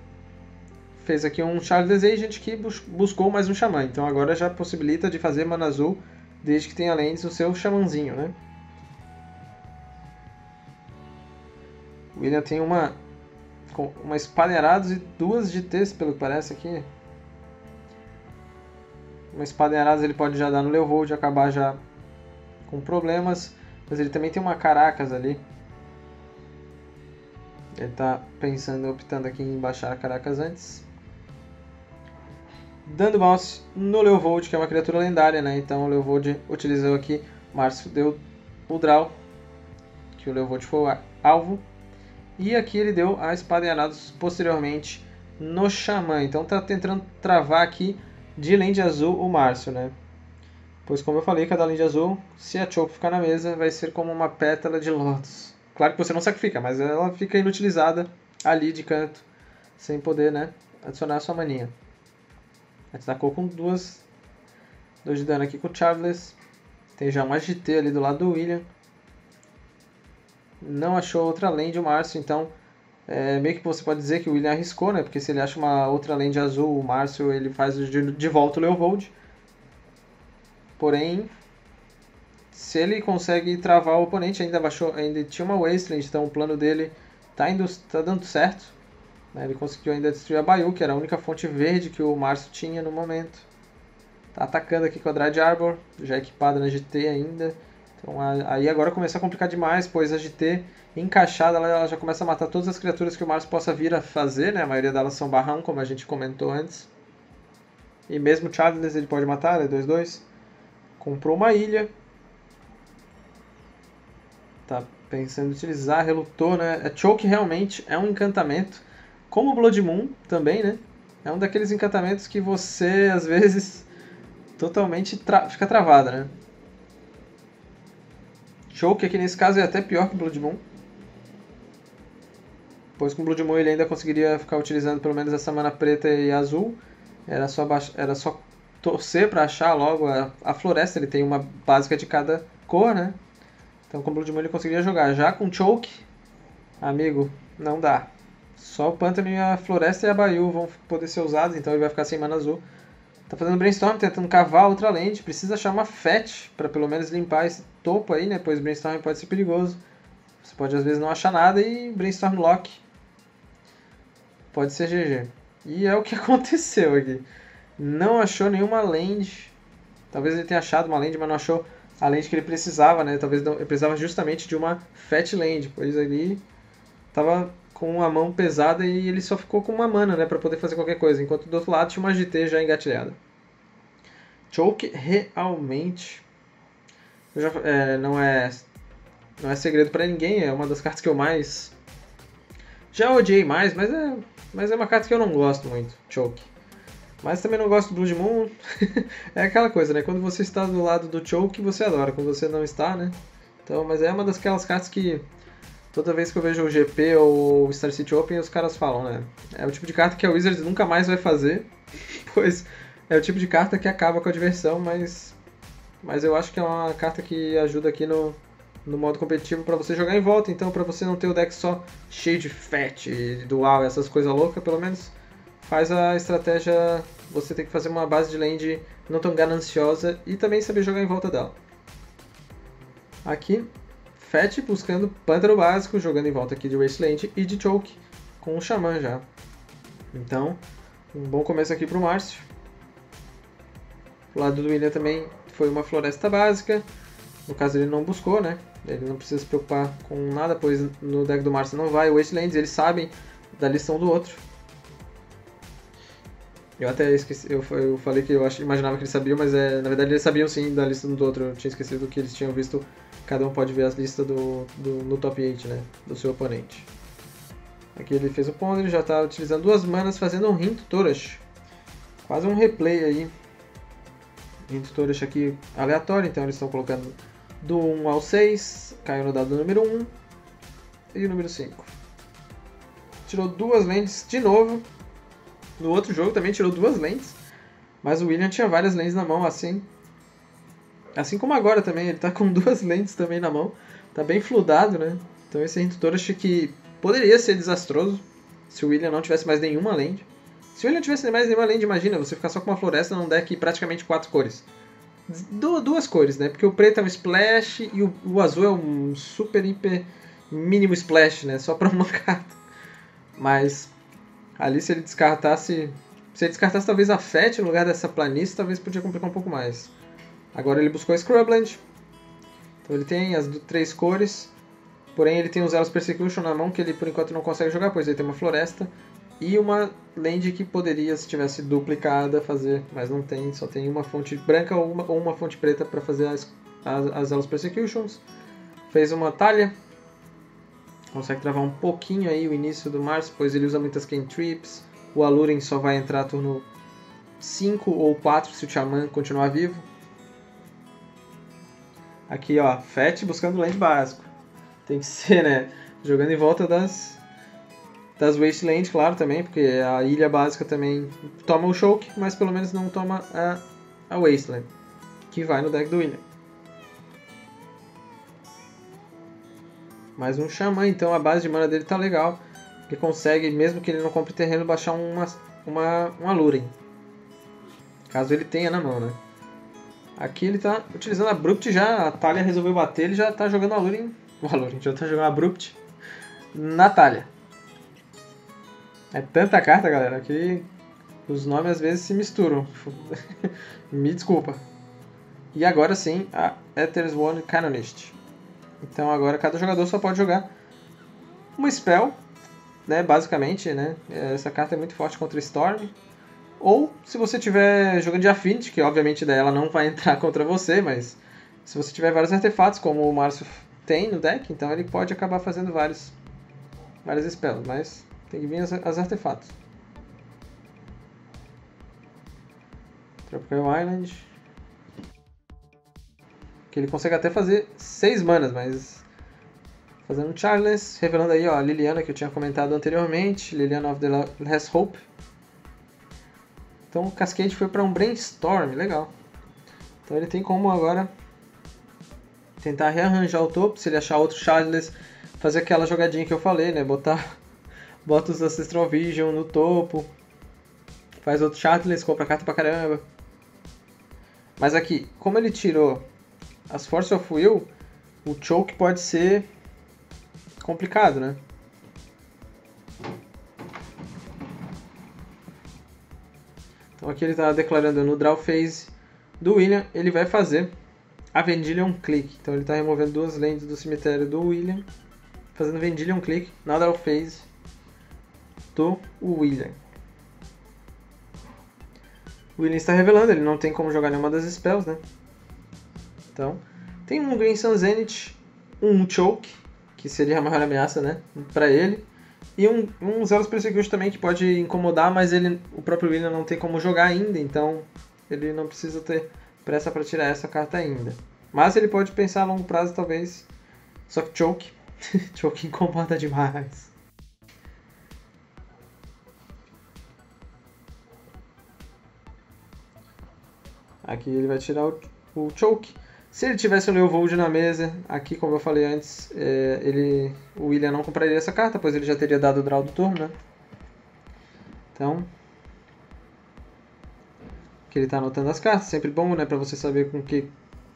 Fez aqui um Shardless Agent que buscou mais um Xamã, então agora já possibilita de fazer mana azul, desde que tenha lands o seu Xamãzinho, né? O William tem uma Espada em Arados e duas GTs, pelo que parece aqui. Uma Espada em Arados ele pode já dar no Leovold e acabar já com problemas. Mas ele também tem uma Caracas ali. Ele tá pensando, optando aqui em baixar a Caracas antes. Dando mouse no Leovold, que é uma criatura lendária, né? Então o Leovold utilizou aqui, o Márcio deu o draw, que o Leovold foi o alvo. E aqui ele deu a Espada em Arados posteriormente no Xamã. Então tá tentando travar aqui de land azul o Márcio, né? Pois como eu falei, cada land azul, se a Choke ficar na mesa, vai ser como uma pétala de lótus. Claro que você não sacrifica, mas ela fica inutilizada ali de canto, sem poder, né, adicionar a sua maninha. Atacou com 2 de dano aqui com o Charles. Tem já um AGT ali do lado do William. Não achou outra land o Márcio, então meio que você pode dizer que o William arriscou, né? Porque se ele acha uma outra land azul, o Márcio ele faz de volta o Leovold. Porém, se ele consegue travar o oponente, ainda tinha uma Wasteland, então o plano dele tá dando certo. Ele conseguiu ainda destruir a Bayou, que era a única fonte verde que o Márcio tinha no momento. Tá atacando aqui com a Dryad Arbor, já equipada na GT ainda. Então aí agora começa a complicar demais, pois a GT encaixada ela já começa a matar todas as criaturas que o Márcio possa vir a fazer, né? A maioria delas são barrão, como a gente comentou antes. E mesmo o Charles ele pode matar, é 2/2. Comprou uma ilha. Tá pensando em utilizar, relutou, né? A Choke realmente é um encantamento. Como o Blood Moon também, né? É um daqueles encantamentos que você, às vezes, totalmente fica travada, né? Choke aqui nesse caso é até pior que o Blood Moon. Pois com o Blood Moon ele ainda conseguiria ficar utilizando pelo menos essa mana preta e azul. Era só torcer para achar logo a floresta. Ele tem uma básica de cada cor, né? Então com o Blood Moon ele conseguiria jogar. Já com Choke, amigo, não dá. Só o Pântano e a Floresta e a Bayou vão poder ser usados, então ele vai ficar sem mana azul. Tá fazendo Brainstorm, tentando cavar outra land. Precisa achar uma Fetch para pelo menos limpar esse topo aí, né? Pois Brainstorm pode ser perigoso. Você pode às vezes não achar nada e Brainstorm Lock pode ser GG. E é o que aconteceu aqui. Não achou nenhuma land. Talvez ele tenha achado uma land, mas não achou a land que ele precisava, né? Talvez ele precisava justamente de uma Fetch land, pois ali tava com a mão pesada e ele só ficou com uma mana, né, para poder fazer qualquer coisa, enquanto do outro lado tinha uma GT já engatilhada. Choke realmente não é segredo para ninguém, é uma das cartas que eu mais já odiei mais, mas é uma carta que eu não gosto muito, Choke. Mas também não gosto do Blood Moon. É aquela coisa, né? Quando você está do lado do Choke, você adora. Quando você não está, né? Então, mas é uma daquelas cartas que toda vez que eu vejo o GP ou o Star City Open, os caras falam, né? É o tipo de carta que a Wizards nunca mais vai fazer, pois é o tipo de carta que acaba com a diversão, mas eu acho que é uma carta que ajuda aqui no modo competitivo para você jogar em volta. Então, para você não ter o deck só cheio de fat, dual, essas coisas loucas, pelo menos faz a estratégia, você tem que fazer uma base de land não tão gananciosa e também saber jogar em volta dela. Aqui, Fat buscando Pântano básico, jogando em volta aqui de Wasteland e de Choke, com o Xamã já. Então, um bom começo aqui para o Márcio. O lado do William também foi uma floresta básica, no caso ele não buscou, né? Ele não precisa se preocupar com nada, pois no deck do Márcio não vai Wastelands, eles sabem da lição do outro. Eu até esqueci, eu falei que eu imaginava que eles sabiam, mas na verdade eles sabiam sim da lista do outro. Eu tinha esquecido que eles tinham visto, cada um pode ver as listas no top 8, né, do seu oponente. Aqui ele fez o Ponder, já está utilizando 2 manas, fazendo um Hint Tourash. Quase um replay aí. Hint Tourash aqui aleatório, então eles estão colocando do 1 ao 6, caiu no dado número 1 e o número 5. Tirou 2 lentes de novo. No outro jogo também tirou 2 lentes, mas o William tinha várias lentes na mão, assim como agora também, ele tá com 2 lentes também na mão, tá bem fludado, né? Então esse Hint Tourash que poderia ser desastroso se o William não tivesse mais nenhuma lente. Se o William tivesse mais nenhuma lente, imagina, você ficar só com uma floresta num deck praticamente 4 cores. 2 cores, né? Porque o preto é um splash e o azul é um super, hiper, mínimo splash, né? Só pra uma carta. Mas ali se ele descartasse talvez a Fetch no lugar dessa planície, talvez podia complicar um pouco mais. Agora ele buscou a Scrubland Então ele tem as 3 cores, porém ele tem os Elos Persecution na mão, que ele por enquanto não consegue jogar, pois ele tem uma floresta. E uma land que poderia, se tivesse duplicada, fazer, mas não tem, só tem uma fonte branca ou uma fonte preta para fazer as Elos Persecutions. Fez uma talha, consegue travar um pouquinho aí o início do Mars, pois ele usa muitas cantrips. O Aluren só vai entrar turno 5 ou 4 se o Xamã continuar vivo. Aqui ó, Fett buscando land básico. Tem que ser, né? Jogando em volta das Wasteland, claro, também, porque a ilha básica também toma o choke, mas pelo menos não toma a Wasteland, que vai no deck do William. Mais um Xamã, então a base de mana dele tá legal. Ele consegue, mesmo que ele não compre terreno, baixar uma Aluren. Caso ele tenha na mão, né? Aqui ele tá utilizando Abrupt já, a Talha resolveu bater, ele já tá jogando Aluren. O Aluren já tá jogando Abrupt na Talha. É tanta carta, galera, que os nomes às vezes se misturam. Me desculpa. E agora sim, a Ethersworn Canonist. Então agora cada jogador só pode jogar uma spell, né, basicamente, né? Essa carta é muito forte contra Storm. Ou se você estiver jogando de Affinity, que obviamente daí ela não vai entrar contra você, mas se você tiver vários artefatos, como o Márcio tem no deck, então ele pode acabar fazendo várias spells, mas tem que vir as artefatos. Tropical Island. Que ele consegue até fazer 6 manas, mas fazendo Charles, revelando aí ó, a Liliana que eu tinha comentado anteriormente, Liliana of the Last Hope. Então o Cascade foi para um Brainstorm, legal. Então ele tem como agora tentar rearranjar o topo, se ele achar outro Charles, fazer aquela jogadinha que eu falei, né? Bota os Ancestral Vision no topo, faz outro Charles, compra carta pra caramba. Mas aqui, como ele tirou as Force of Will, o choke pode ser complicado, né? Então aqui ele está declarando no draw phase do William, ele vai fazer a Vendilion Click. Então ele está removendo 2 lands do cemitério do William, fazendo Vendilion Click na draw phase do William. O William está revelando, ele não tem como jogar nenhuma das spells, né? Então, tem um Green Sun Zenith, um Choke, que seria a maior ameaça, né, para ele, e um Zealous Persecution também, que pode incomodar, mas o próprio William não tem como jogar ainda, então ele não precisa ter pressa para tirar essa carta ainda. Mas ele pode pensar a longo prazo, talvez, só que Choke, Choke incomoda demais. Aqui ele vai tirar o Choke. Se ele tivesse o Leovold na mesa, aqui como eu falei antes, o William não compraria essa carta, pois ele já teria dado o draw do turno, né? Então, que ele está anotando as cartas, sempre bom, né, para você saber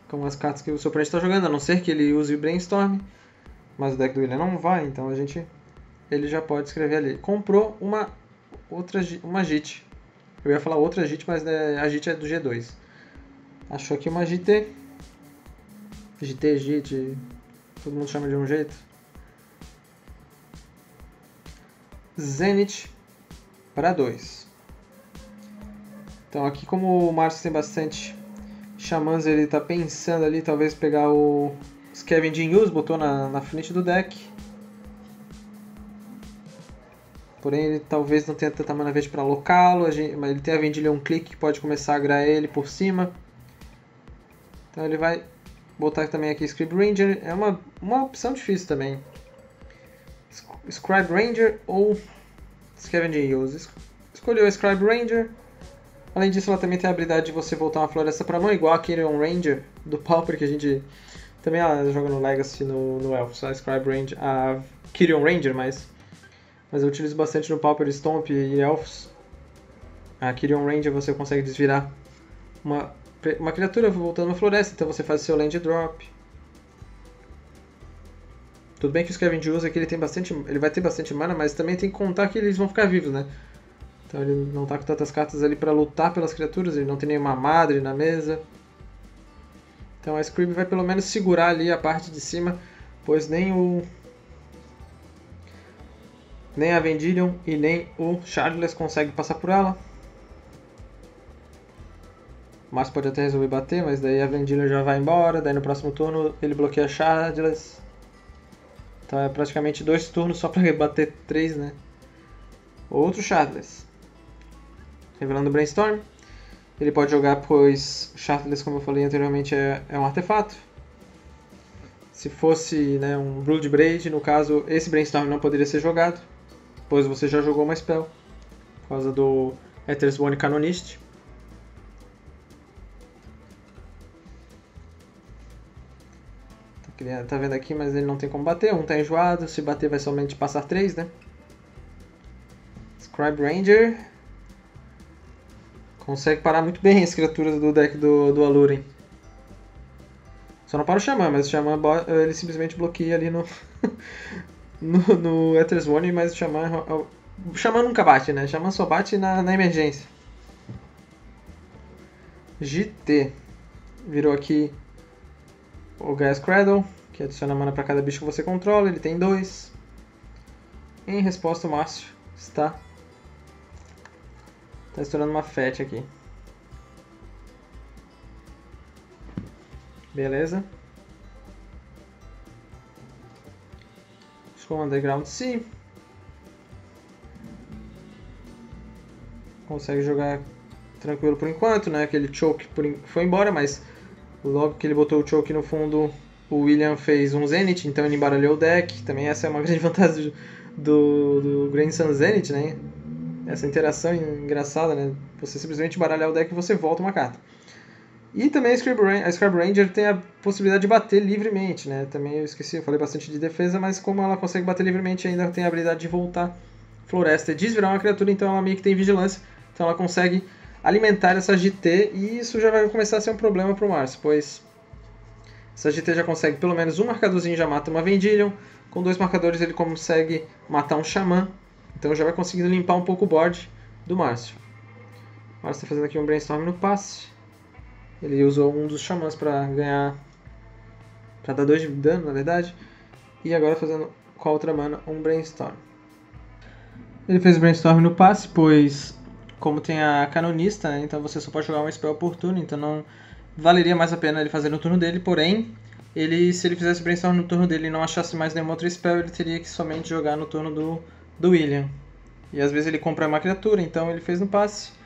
com as cartas que o seu oponente está jogando, a não ser que ele use o Brainstorm, mas o deck do William não vai, então ele já pode escrever ali. Comprou uma JIT. Eu ia falar outra JIT, mas a JIT é do G2. Achou aqui uma JT. JIT, todo mundo chama de um jeito. Zenith para 2. Então aqui como o Márcio tem bastante xamãs, ele está pensando ali talvez pegar o Scavenging Use, botou na frente do deck. Porém ele talvez não tenha tanta mana verde para alocá-lo, mas ele tem a Vendilion Click que pode começar a agrar ele por cima. Então ele vai botar também aqui Scribe Ranger, é uma opção difícil também. Scribe Ranger ou Scavenging Use. Escolheu a Scribe Ranger. Além disso, ela também tem a habilidade de você voltar uma floresta para mão, igual a Kyrion Ranger do Pauper, que a gente também joga no Legacy, no Elf, a Scribe Ranger, a Kyrion Ranger, mas eu utilizo bastante no Pauper, Stomp e Elves. A Kyrion Ranger você consegue desvirar uma criatura voltando uma floresta, então você faz o seu land drop. Tudo bem que o Scavenging Use aqui ele vai ter bastante mana, mas também tem que contar que eles vão ficar vivos, né? Então ele não tá com tantas cartas ali para lutar pelas criaturas, ele não tem nenhuma madre na mesa. Então a Scrib vai pelo menos segurar ali a parte de cima, pois nem a Vendilion e nem o Shardless conseguem passar por ela. O Márcio pode até resolver bater, mas daí a Vendilion já vai embora, daí no próximo turno ele bloqueia Shardless. Então é praticamente 2 turnos só para bater 3, né? Outro Shardless. Revelando o Brainstorm. Ele pode jogar, pois o Shardless, como eu falei anteriormente, é um artefato. Se fosse, né, um Blood Braid, no caso, esse Brainstorm não poderia ser jogado, pois você já jogou uma spell, por causa do Ethersworn Canonist. Tá vendo aqui, mas ele não tem como bater, um tá enjoado, se bater vai somente passar 3, né? Scribe Ranger consegue parar muito bem as criaturas do deck do Aluren. Só não para o Xamã, mas o Xamã ele simplesmente bloqueia ali no no Ethersworn, mas o Xamã nunca bate, né? O Xamã só bate na emergência. GT virou aqui o Gaea's Cradle, que adiciona mana para cada bicho que você controla, ele tem 2. Em resposta, o Márcio está estourando uma Fetch aqui. Beleza. Com Underground Sea. Consegue jogar tranquilo por enquanto, né? Aquele choke foi embora, mas logo que ele botou o choke no fundo, o William fez um Zenith, então ele embaralhou o deck. Também essa é uma grande vantagem do Grand Sun Zenith, né? Essa interação engraçada, né? Você simplesmente embaralhar o deck e você volta uma carta. E também a Scribe Ranger tem a possibilidade de bater livremente, né? Também eu esqueci, eu falei bastante de defesa, mas como ela consegue bater livremente, ainda tem a habilidade de voltar Floresta e desvirar uma criatura, então ela meio que tem vigilância. Então ela consegue alimentar essa GT e isso já vai começar a ser um problema para o Márcio, pois essa GT já consegue pelo menos um marcadorzinho, já mata uma Vendilion. Com 2 marcadores ele consegue matar um Xamã, então já vai conseguindo limpar um pouco o board do Márcio. O Márcio está fazendo aqui um Brainstorm no passe. Ele usou um dos xamãs para ganhar, para dar 2 de dano, na verdade. E agora fazendo com a outra mana um Brainstorm. Ele fez o Brainstorm no passe, pois como tem a Canonista, né, então você só pode jogar um spell por turno, então não valeria mais a pena ele fazer no turno dele. Porém, se ele fizesse o Brainstorm no turno dele e não achasse mais nenhuma outra spell, ele teria que somente jogar no turno do William. E às vezes ele compra uma criatura, então ele fez no passe.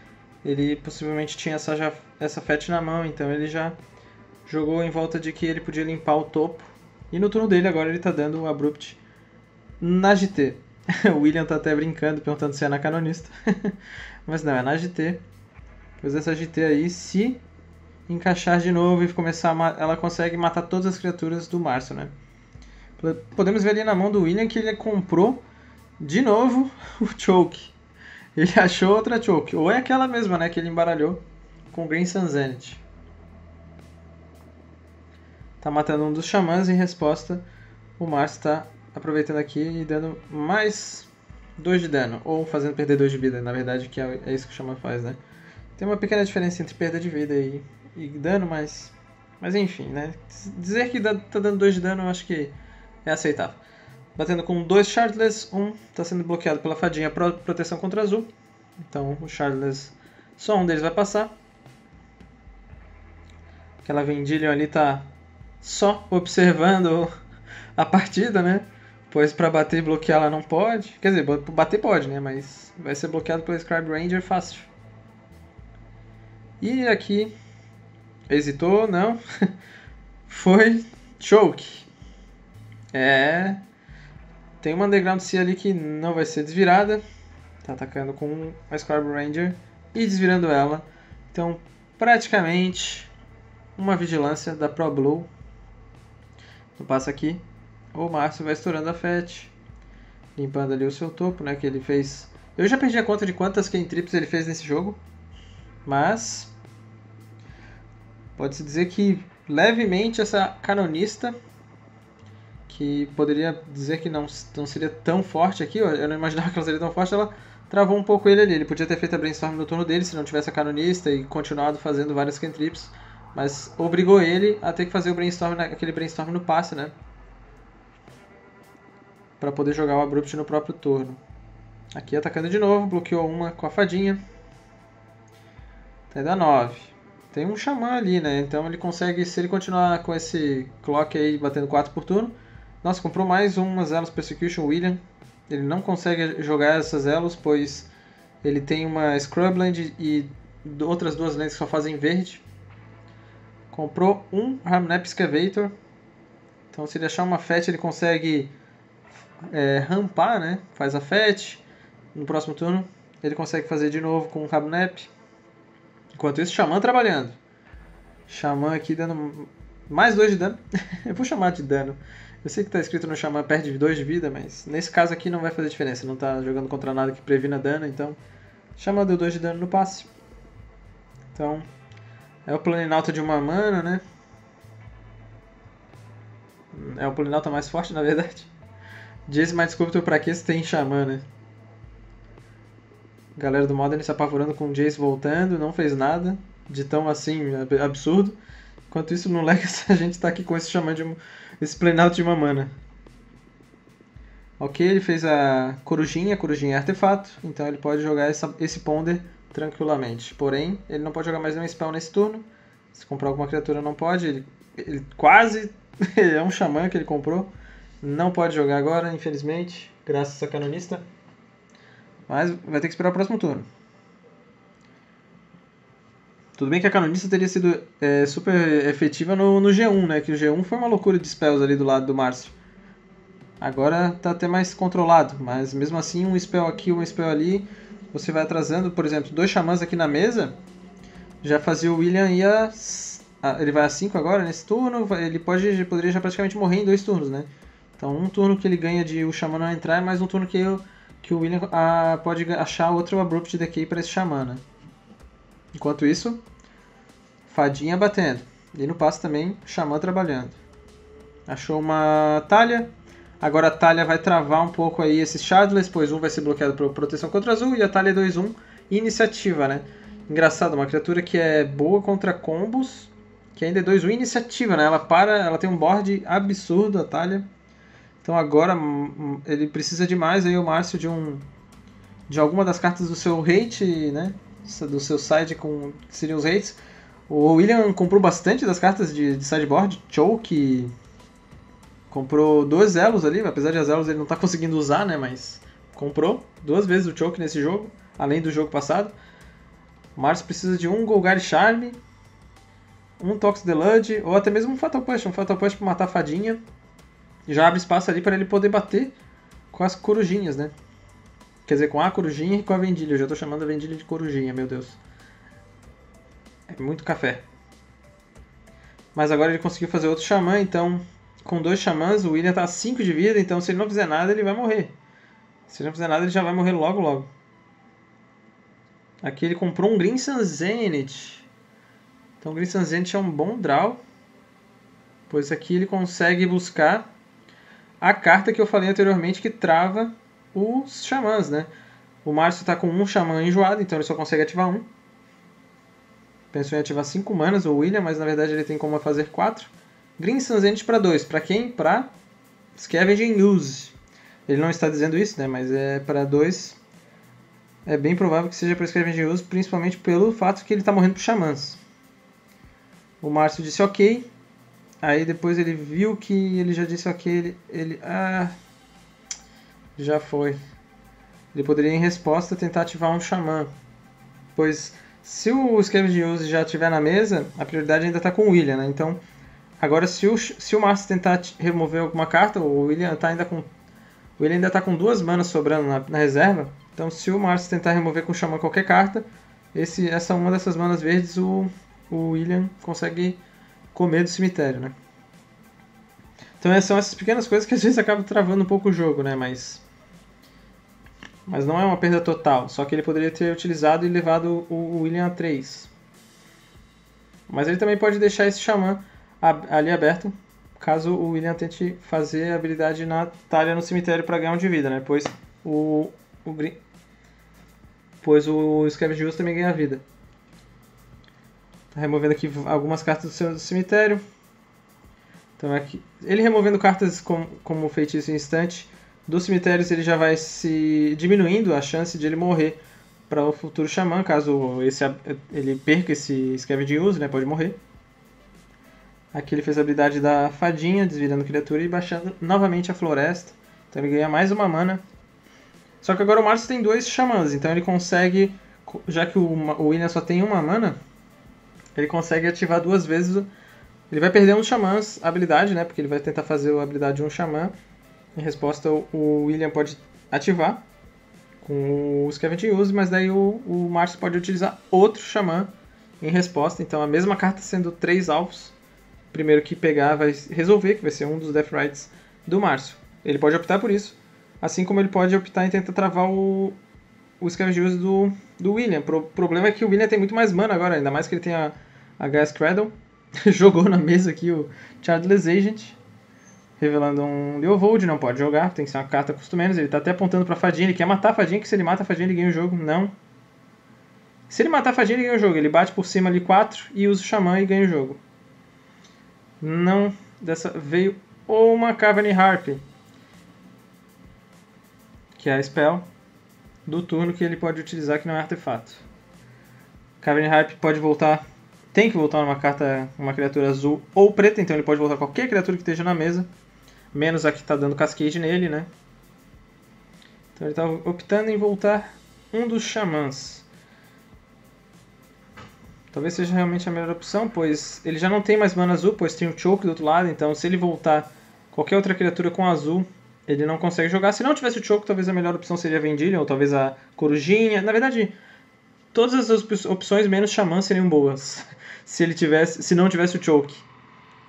Ele possivelmente tinha essa Fetch na mão, então ele já jogou em volta de que ele podia limpar o topo. E no turno dele agora ele está dando o Abrupt na GT. O William está até brincando, perguntando se é na Canonista. Mas não, é na GT. Pois essa GT aí, se encaixar de novo e começar ela consegue matar todas as criaturas do Márcio, né? Podemos ver ali na mão do William que ele comprou de novo o Choke. Ele achou outra Choke, ou é aquela mesma, né, que ele embaralhou com o Green Sun Zenith. Tá matando um dos xamãs, em resposta o Márcio tá aproveitando aqui e dando mais 2 de dano, ou fazendo perder 2 de vida, na verdade, que é isso que o xamã faz, né. Tem uma pequena diferença entre perda de vida e dano, mas enfim, né, dizer que tá dando 2 de dano eu acho que é aceitável. Batendo com 2 Shardless, está sendo bloqueado pela fadinha proteção contra azul. Então o Shardless, só um deles vai passar. Aquela Vendilion ali está só observando a partida, né? Pois para bater e bloquear ela não pode. Quer dizer, bater pode, né? Mas vai ser bloqueado pelo Scribe Ranger fácil. E aqui, hesitou, não. Foi Choke. Tem uma Underground Sea ali que não vai ser desvirada. Tá atacando com a Scribe Ranger e desvirando ela. Então, praticamente, uma vigilância da Pro Blue. Então passa aqui. O Márcio vai estourando a Fetch. Limpando ali o seu topo, né? Que ele fez. Eu já perdi a conta de quantas Cantrips ele fez nesse jogo. Mas pode-se dizer que levemente essa Canonista, que poderia dizer que não seria tão forte aqui, eu não imaginava que ela seria tão forte, ela travou um pouco ele ali. Ele podia ter feito a Brainstorm no turno dele se não tivesse a Canonista e continuado fazendo várias cantrips, Mas obrigou ele a ter que fazer o brainstorm, aquele brainstorm no passe, né? Pra poder jogar o Abrupt no próprio turno. Aqui atacando de novo, bloqueou uma com a fadinha. Até dá 9. Tem um xamã ali, né? Então ele consegue, se ele continuar com esse clock aí batendo 4 por turno. Nossa, comprou mais umas Elos Persecution William. Ele não consegue jogar essas Elos, pois ele tem uma Scrubland e outras duas lentes que só fazem verde. Comprou um Ramnap Excavator. Então se ele achar uma Fetch ele consegue rampar, né? Faz a Fetch. No próximo turno ele consegue fazer de novo com o Ramnap. Enquanto isso, Xamã trabalhando. Xamã aqui dando mais 2 de dano. Eu vou chamar de dano. Eu sei que está escrito no Xamã perde 2 de vida, mas nesse caso aqui não vai fazer diferença. Não está jogando contra nada que previna dano, então Xamã deu 2 de dano no passe. Então, é o Planinauta de uma mana, né? É o Planinauta mais forte, na verdade. Jace Mind Sculptor pra que se tem Xamã, né? Galera do Modern se apavorando com o Jace voltando, não fez nada de tão assim absurdo. Enquanto isso, no Legacy a gente tá aqui com esse Xamã esse Planinauta de uma mana. Ok, ele fez a corujinha é artefato, então ele pode jogar esse Ponder tranquilamente. Porém, ele não pode jogar mais nenhum spell nesse turno. Se comprar alguma criatura não pode, ele quase é um Xamã que ele comprou. Não pode jogar agora, infelizmente, graças a Canonista. Mas vai ter que esperar o próximo turno. Tudo bem que a Canonista teria sido super efetiva no G1, né? Que o G1 foi uma loucura de spells ali do lado do Márcio. Agora tá até mais controlado, mas mesmo assim um spell aqui, um spell ali, você vai atrasando. Por exemplo, 2 Xamãs aqui na mesa, já fazia o William ele vai a 5 agora nesse turno, ele poderia já praticamente morrer em 2 turnos, né? Então um turno que ele ganha de o Xamã não entrar, é mais um turno que o William pode achar outro Abrupt Decay para esse Xamã, né? Enquanto isso, Fadinha batendo. E no passo também, Xamã trabalhando. Achou uma Talha. Agora a Talha vai travar um pouco aí esses Shardless, pois um vai ser bloqueado por proteção contra azul e a Talha é 2/1 iniciativa, né? Engraçado, uma criatura que é boa contra combos, que ainda é 2/1 iniciativa, né? Ela tem um board absurdo, a Talha. Então agora ele precisa demais aí o Márcio de alguma das cartas do seu hate, né? Do seu side que seriam os hates. O William comprou bastante das cartas de sideboard, Choke. Comprou 2 Elos ali, apesar de as Elos ele não tá conseguindo usar, né? Mas comprou 2 vezes o Choke nesse jogo, além do jogo passado. O Márcio precisa de um Golgari Charme, um Toxic Deluge, ou até mesmo um Fatal Push pra matar a Fadinha. Já abre espaço ali para ele poder bater com as corujinhas, né? Quer dizer, com a corujinha e com a vendilha. Eu já tô chamando a vendilha de corujinha, meu Deus. É muito café. Mas agora ele conseguiu fazer outro Xamã, então com 2 Xamãs o William tá a 5 de vida, então se ele não fizer nada ele vai morrer. Se ele não fizer nada ele já vai morrer logo logo. Aqui ele comprou um Green Sun Zenith. Então o Green Sun Zenith é um bom draw, pois aqui ele consegue buscar a carta que eu falei anteriormente que trava os Xamãs, né? O Márcio está com um Xamã enjoado, então ele só consegue ativar um. Pensou em ativar 5 manas, o William, mas na verdade ele tem como fazer 4. Green Sun Zenith para 2. Para quem? Para Scavenging Use. Ele não está dizendo isso, né? Mas é para 2. É bem provável que seja para Scavenging Use, principalmente pelo fato que ele está morrendo por Xamãs. O Márcio disse ok. Aí depois ele viu que ele já disse ok. Já foi. Ele poderia em resposta tentar ativar um Xamã. Pois se o Scavenging Use já estiver na mesa, a prioridade ainda está com o William, né? Então, agora se o Márcio tentar remover alguma carta, o William ainda está com 2 manas sobrando na reserva. Então se o Márcio tentar remover com o Xamã qualquer carta, uma dessas manas verdes o William consegue comer do cemitério, né? Então são essas pequenas coisas que às vezes acabam travando um pouco o jogo, né? Mas não é uma perda total. Só que ele poderia ter utilizado e levado o William a 3. Mas ele também pode deixar esse Xamã ali aberto, caso o William tente fazer a habilidade na Talha no cemitério para ganhar um de vida, né? Pois o Scavenging Use também ganha vida. Tá removendo aqui algumas cartas do seu cemitério. Então aqui, ele removendo cartas como feitiço instante dos cemitérios, ele já vai se diminuindo a chance de ele morrer para o futuro xamã, caso ele perca esse Scavenging Use, né, pode morrer. Aqui ele fez a habilidade da fadinha, desvirando criatura e baixando novamente a floresta. Então ele ganha mais uma mana. Só que agora o Márcio tem 2 xamãs, então ele consegue, já que o William só tem uma mana, ele consegue ativar 2 vezes. Ele vai perder uns xamãs, a habilidade, né? Porque ele vai tentar fazer a habilidade de um xamã. Em resposta, o William pode ativar com o Scavenging Use, mas daí o Márcio pode utilizar outro xamã em resposta. Então a mesma carta sendo 3 alvos. O primeiro que pegar vai resolver, que vai ser um dos Death Rights do Márcio. Ele pode optar por isso. Assim como ele pode optar em tentar travar o Scavenging Use do William. O problema é que o William tem muito mais mana agora, ainda mais que ele tem a Gaea's Cradle. Jogou na mesa aqui o Childless Agent, revelando um Leovold, não pode jogar, tem que ser uma carta custo menos. Ele está até apontando para a fadinha, ele quer matar a fadinha, que se ele mata a fadinha ele ganha o jogo. Não. Se ele matar a fadinha ele ganha o jogo, ele bate por cima ali 4 e usa o Xamã e ganha o jogo. Não, dessa veio uma Cavern Harp, que é a spell do turno que ele pode utilizar, que não é artefato. Cavern Harp pode voltar, tem que voltar uma criatura azul ou preta, então ele pode voltar qualquer criatura que esteja na mesa, menos a que está dando cascade nele, né? Então ele está optando em voltar um dos xamãs. Talvez seja realmente a melhor opção, pois ele já não tem mais mana azul, pois tem o Choke do outro lado, então se ele voltar qualquer outra criatura com azul, ele não consegue jogar. Se não tivesse o Choke, talvez a melhor opção seria a Vendilion, ou talvez a Corujinha. Na verdade, todas as opções menos Xamã seriam boas, se não tivesse o Choke.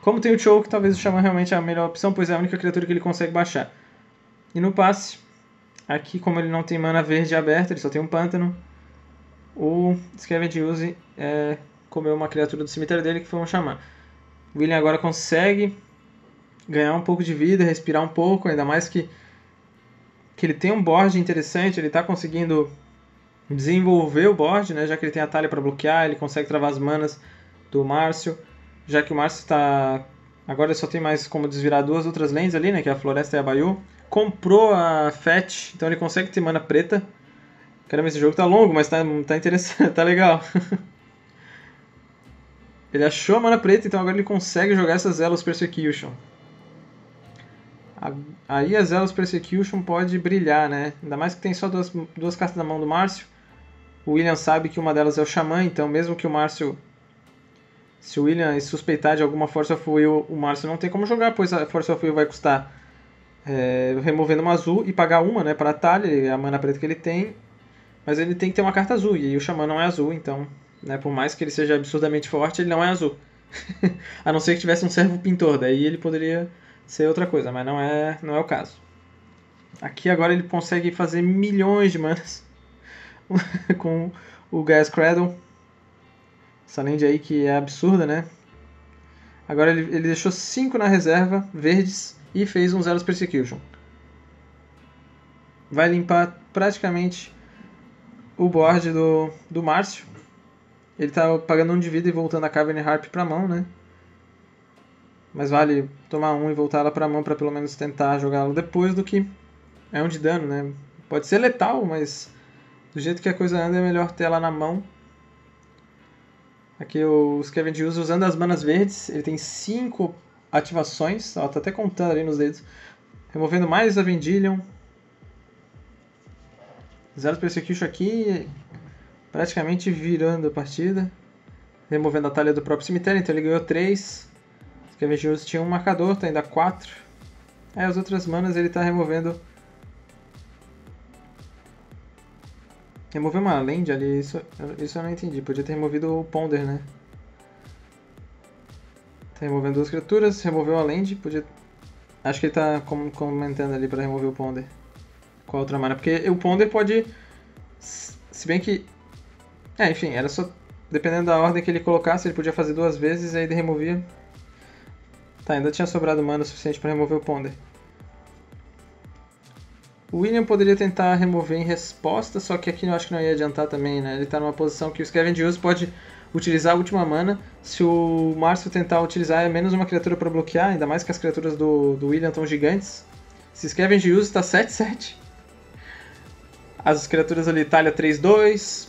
Como tem o Choke, talvez o Xamã realmente é a melhor opção, pois é a única criatura que ele consegue baixar. E no passe, aqui como ele não tem mana verde aberta, ele só tem um pântano, o Scavenging Use comeu uma criatura do cemitério dele, que foi um Xamã. O William agora consegue ganhar um pouco de vida, respirar um pouco, ainda mais que ele tem um board interessante, ele está conseguindo desenvolver o board, né, já que ele tem a talha para bloquear, ele consegue travar as manas do Márcio, já que o Márcio está... Agora ele só tem mais como desvirar 2 outras lanes ali, né, que é a Floresta e a Bayou. Comprou a Fetch, então ele consegue ter mana preta. Caramba, esse jogo tá longo, mas tá interessante, tá legal. Ele achou a mana preta, então agora ele consegue jogar essa Zealous Persecution. Aí a Zealous Persecution pode brilhar, né? Ainda mais que tem só duas cartas na mão do Márcio. O William sabe que uma delas é o Xamã, então mesmo que o Márcio... Se o William suspeitar de alguma Force of Will, o Márcio não tem como jogar, pois a Force of Will vai custar removendo uma azul e pagar uma, né, para a talha, a mana preta que ele tem. Mas ele tem que ter uma carta azul, e o Xamã não é azul, então, né, por mais que ele seja absurdamente forte, ele não é azul. A não ser que tivesse um Servo Pintor, daí ele poderia ser outra coisa, mas não é o caso. Aqui agora ele consegue fazer milhões de manas com o Gaea's Cradle. Essa land aí que é absurda, né? Agora ele deixou 5 na reserva, verdes, e fez um Zealous Persecution. Vai limpar praticamente o board do Márcio. Ele tá pagando 1 de vida e voltando a Cavern Harp pra mão, né? Mas vale tomar 1 e voltar ela pra mão pra pelo menos tentar jogá-lo depois do que é 1 de dano, né? Pode ser letal, mas do jeito que a coisa anda é melhor ter ela na mão. Aqui o Scavenging Use usando as manas verdes, ele tem 5 ativações, ó, tá até contando ali nos dedos. Removendo mais a Vendilion. Zealous Persecution aqui, praticamente virando a partida. Removendo a talha do próprio cemitério, então ele ganhou 3. Scavenging Use tinha um marcador, tá ainda 4. Aí as outras manas ele tá removendo. Removeu uma land ali, isso eu não entendi. Podia ter removido o Ponder, né? Tá removendo 2 criaturas, removeu a land, podia... Acho que ele tá comentando ali pra remover o Ponder. Qual outra mana? Porque o Ponder pode... Se bem que... enfim, era só... Dependendo da ordem que ele colocasse, ele podia fazer 2 vezes e aí ele removia. Tá, ainda tinha sobrado mana o suficiente pra remover o Ponder. O William poderia tentar remover em resposta, só que aqui eu acho que não ia adiantar também, né? Ele tá numa posição que o Scavenging Ooze pode utilizar a última mana. Se o Márcio tentar utilizar é menos uma criatura para bloquear, ainda mais que as criaturas do William estão gigantes. Se Scavenging Ooze está 7/7. As criaturas ali, Talha 3/2.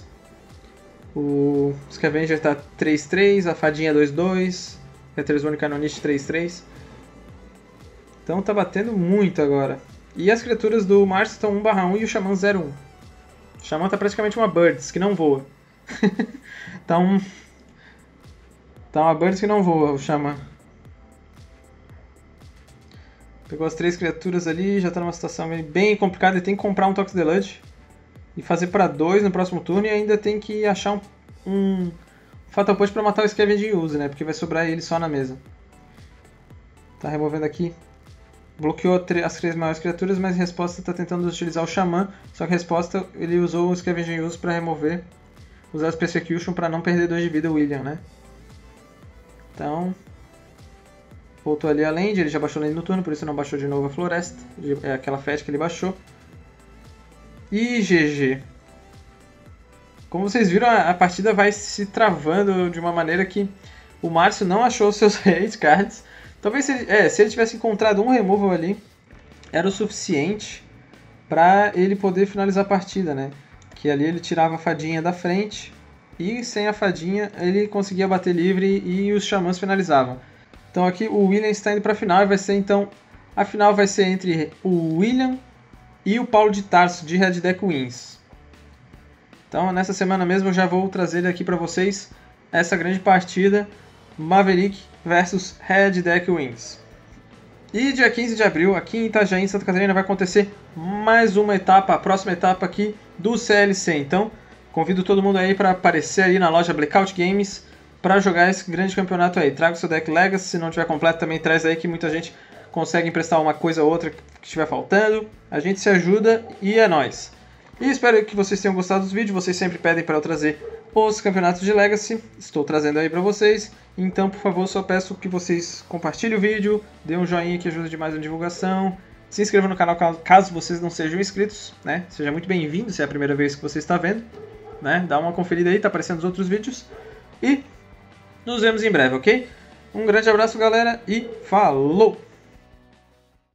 O Scavenger está 3/3, a Fadinha 2/2. Reterzone Canonist 3/3. Então tá batendo muito agora. E as criaturas do Márcio estão 1/1 e o Xamã 0/1. O Xamã tá praticamente uma Birds, que não voa. Tá uma Birds que não voa, o Xamã. Pegou as 3 criaturas ali, já tá numa situação bem complicada. Ele tem que comprar um Tox Deluge e fazer para 2 no próximo turno. E ainda tem que achar um Fatal Push para matar o Scavenging Ooze, né? Porque vai sobrar ele só na mesa. Tá removendo aqui. Bloqueou as 3 maiores criaturas, mas em resposta está tentando utilizar o Xamã. Só que em resposta ele usou o Scavenging Ooze para remover. Usar as Persecution para não perder 2 de vida o William, né? Então... voltou ali a Land, ele já baixou a Land no turno, por isso não baixou de novo a Floresta. É aquela Fetch que ele baixou. E GG. Como vocês viram, a partida vai se travando de uma maneira que o Márcio não achou seus Raid Cards. Talvez se ele tivesse encontrado um removal ali, era o suficiente para ele poder finalizar a partida, né? Que ali ele tirava a Fadinha da frente e sem a Fadinha ele conseguia bater livre e os Xamãs finalizavam. Então aqui o William está indo para a final e vai ser então... a final vai ser entre o William e o Paulo de Tarso de Red Deck Wins. Então nessa semana mesmo eu já vou trazer aqui para vocês essa grande partida Maverick versus Red Deck Wins. E dia 15 de abril, aqui em Itajaí, em Santa Catarina, vai acontecer mais uma etapa, a próxima etapa aqui do CLC. Então, convido todo mundo aí para aparecer aí na loja Blackout Games para jogar esse grande campeonato aí. Traga o seu deck Legacy, se não tiver completo também traz aí que muita gente consegue emprestar uma coisa ou outra que estiver faltando. A gente se ajuda e é nóis. E espero que vocês tenham gostado dos vídeos, vocês sempre pedem para eu trazer os campeonatos de Legacy, estou trazendo aí para vocês. Então, por favor, só peço que vocês compartilhem o vídeo, dê um joinha que ajuda demais na divulgação, se inscrevam no canal caso vocês não sejam inscritos, né? Seja muito bem-vindo se é a primeira vez que você está vendo, né? Dá uma conferida aí, tá aparecendo os outros vídeos. E nos vemos em breve, ok? Um grande abraço, galera, e falou!